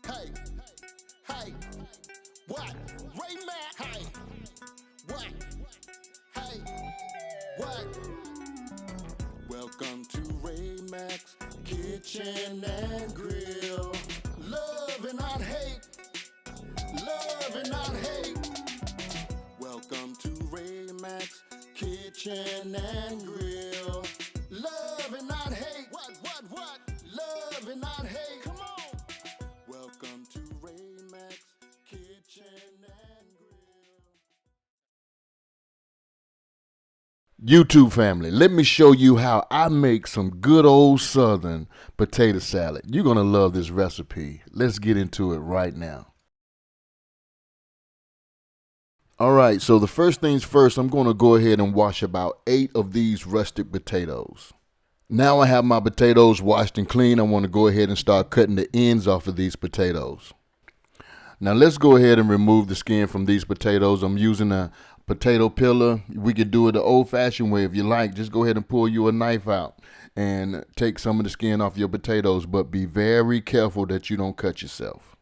Hey, hey, what? Ray Mac. Hey, what? Hey, what? Welcome to Ray Mac's Kitchen and Grill. Love and not hate. Love and not hate. Welcome to Ray Mac's Kitchen and Grill. Love and not hate. What? Love and not hate. Come on. Welcome to Ray Mac's Kitchen and Grill. YouTube family, let me show you how I make some good old Southern potato salad. You're gonna love this recipe. Let's get into it right now. All right, so the first things first, I'm gonna go ahead and wash about 8 of these rustic potatoes. Now I have my potatoes washed and clean. I want to go ahead and start cutting the ends off of these potatoes. Now let's go ahead and remove the skin from these potatoes. I'm using a potato peeler. We could do it the old-fashioned way if you like. Just go ahead and pull you a knife out and take some of the skin off your potatoes, but be very careful that you don't cut yourself.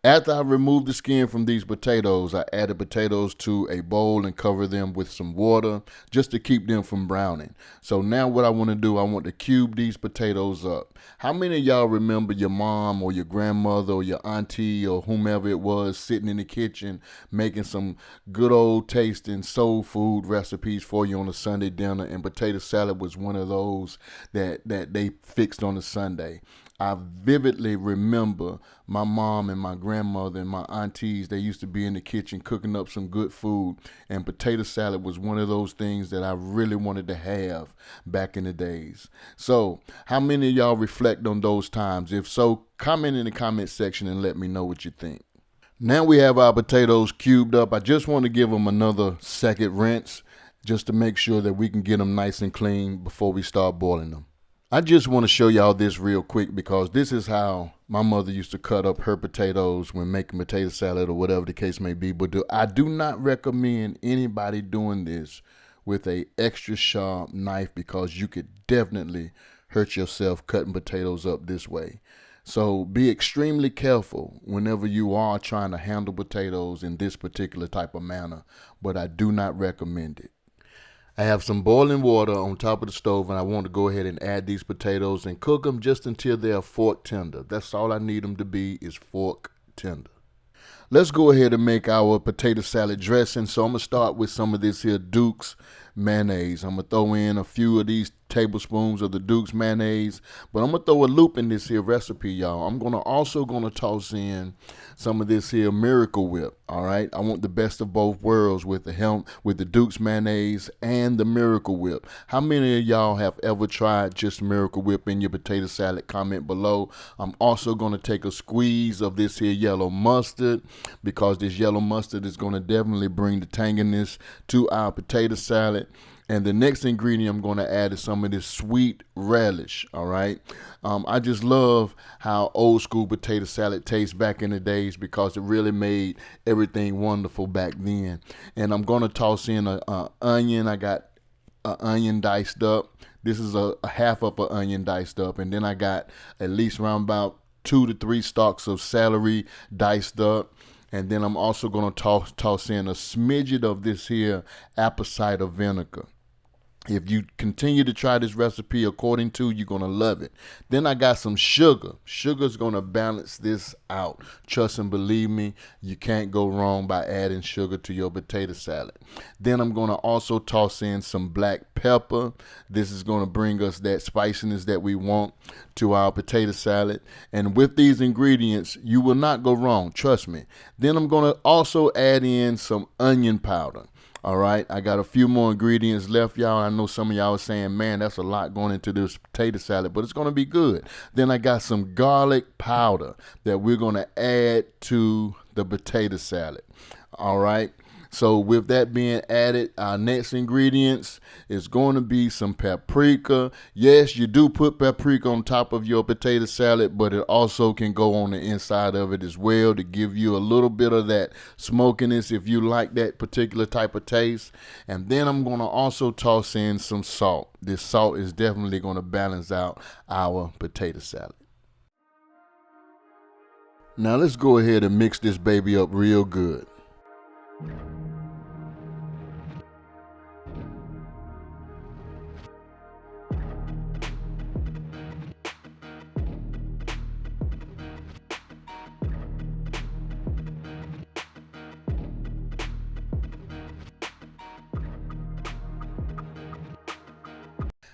After I removed the skin from these potatoes, I added potatoes to a bowl and cover them with some water just to keep them from browning. So now what I want to do, I want to cube these potatoes up. How many of y'all remember your mom or your grandmother or your auntie or whomever it was sitting in the kitchen making some good old tasting soul food recipes for you on a Sunday dinner, and potato salad was one of those that they fixed on a Sunday? I vividly remember my mom and my grandmother and my aunties. They used to be in the kitchen cooking up some good food, and potato salad was one of those things that I really wanted to have back in the days. So how many of y'all reflect on those times? If so, comment in the comment section and let me know what you think. Now we have our potatoes cubed up. I just want to give them another second rinse just to make sure that we can get them nice and clean before we start boiling them. I just want to show y'all this real quick because this is how my mother used to cut up her potatoes when making potato salad or whatever the case may be. But I do not recommend anybody doing this with a extra sharp knife because you could definitely hurt yourself cutting potatoes up this way. So be extremely careful whenever you are trying to handle potatoes in this particular type of manner, but I do not recommend it. I have some boiling water on top of the stove, and I want to go ahead and add these potatoes and cook them just until they are fork tender. That's all I need them to be, is fork tender. Let's go ahead and make our potato salad dressing. So I'm going to start with some of this here Duke's mayonnaise. I'm going to throw in a few of these tablespoons of the Duke's mayonnaise, but I'm going to throw a loop in this here recipe, y'all. I'm also going to toss in some of this here Miracle Whip, all right? I want the best of both worlds with the Duke's mayonnaise and the Miracle Whip. How many of y'all have ever tried just Miracle Whip in your potato salad? Comment below. I'm also going to take a squeeze of this here yellow mustard because this yellow mustard is going to definitely bring the tanginess to our potato salad. And the next ingredient I'm going to add is some of this sweet relish, all right? I just love how old school potato salad tastes back in the days because it really made everything wonderful back then. And I'm going to toss in an onion. I got an onion diced up. This is a half of an onion diced up. And then I got at least around about 2 to 3 stalks of celery diced up. And then I'm also going to toss in a smidget of this here apple cider vinegar. If you continue to try this recipe according to, you're going to love it. Then I got some sugar. Sugar's going to balance this out. Trust and believe me, you can't go wrong by adding sugar to your potato salad. Then I'm going to also toss in some black pepper. This is going to bring us that spiciness that we want to our potato salad. And with these ingredients, you will not go wrong. Trust me. Then I'm going to also add in some onion powder. All right, I got a few more ingredients left, y'all. I know some of y'all are saying, man, that's a lot going into this potato salad, but it's going to be good. Then I got some garlic powder that we're going to add to the potato salad. All right. So with that being added, our next ingredients is going to be some paprika. Yes, you do put paprika on top of your potato salad, but it also can go on the inside of it as well to give you a little bit of that smokiness if you like that particular type of taste. And then I'm going to also toss in some salt. This salt is definitely going to balance out our potato salad. Now let's go ahead and mix this baby up real good.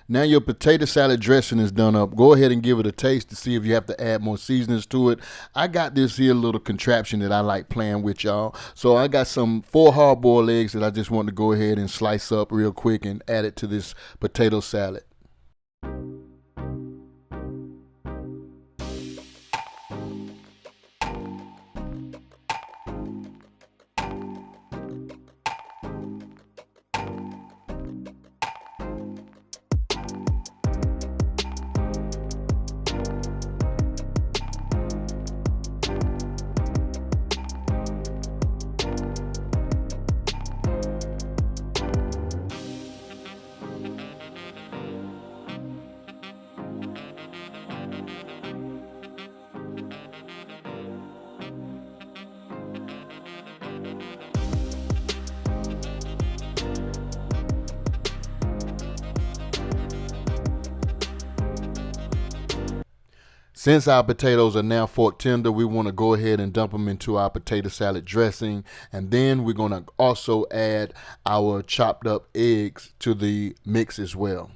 Now your potato salad dressing is done up. Go ahead and give it a taste to see if you have to add more seasonings to it. I got this here little contraption that I like playing with, y'all. So I got some 4 hard-boiled eggs that I just want to go ahead and slice up real quick and add it to this potato salad. Since our potatoes are now fork tender, we want to go ahead and dump them into our potato salad dressing. And then we're going to also add our chopped up eggs to the mix as well.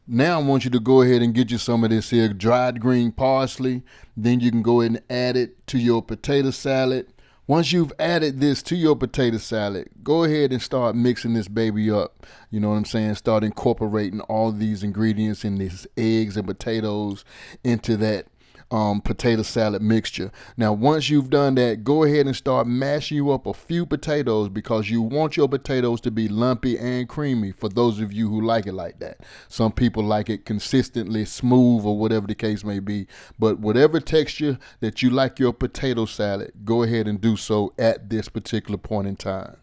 Now I want you to go ahead and get you some of this here dried green parsley. Then you can go ahead and add it to your potato salad. Once you've added this to your potato salad, go ahead and start mixing this baby up. You know what I'm saying? Start incorporating all these ingredients in these eggs and potatoes into that potato salad mixture. Now, once you've done that, go ahead and start mashing you up a few potatoes because you want your potatoes to be lumpy and creamy for those of you who like it like that. Some people like it consistently smooth or whatever the case may be. But whatever texture that you like your potato salad, go ahead and do so at this particular point in time.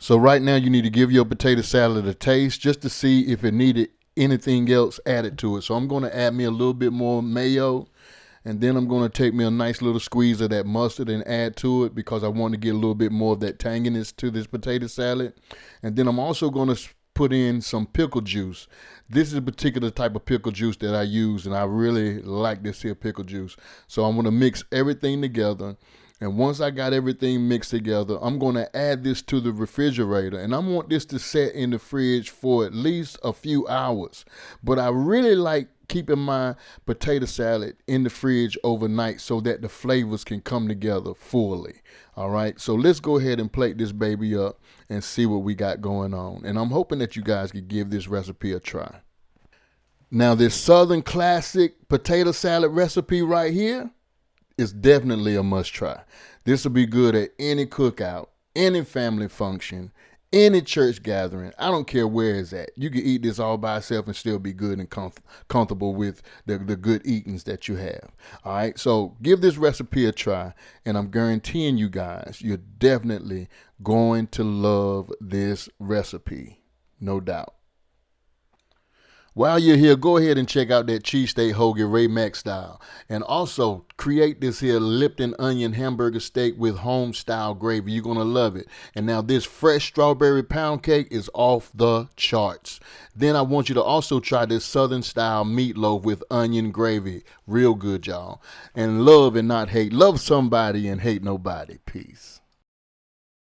So right now you need to give your potato salad a taste just to see if it needed anything else added to it. So I'm going to add me a little bit more mayo, and then I'm going to take me a nice little squeeze of that mustard and add to it because I want to get a little bit more of that tanginess to this potato salad. And then I'm also going to put in some pickle juice. This is a particular type of pickle juice that I use, and I really like this here pickle juice. So I'm going to mix everything together. And once I got everything mixed together, I'm going to add this to the refrigerator. And I want this to set in the fridge for at least a few hours. But I really like keeping my potato salad in the fridge overnight so that the flavors can come together fully. All right, so let's go ahead and plate this baby up and see what we got going on. And I'm hoping that you guys can give this recipe a try. Now, this Southern classic potato salad recipe right here, it's definitely a must try. This will be good at any cookout, any family function, any church gathering. I don't care where it's at. You can eat this all by itself and still be good and comfortable with the good eatings that you have. All right, so give this recipe a try, and I'm guaranteeing you guys, you're definitely going to love this recipe, no doubt. While you're here, go ahead and check out that cheesesteak hoagie Ray Mac style. And also create this here Lipton onion hamburger steak with home style gravy. You're going to love it. And now this fresh strawberry pound cake is off the charts. Then I want you to also try this Southern style meatloaf with onion gravy. Real good, y'all. And love and not hate. Love somebody and hate nobody. Peace.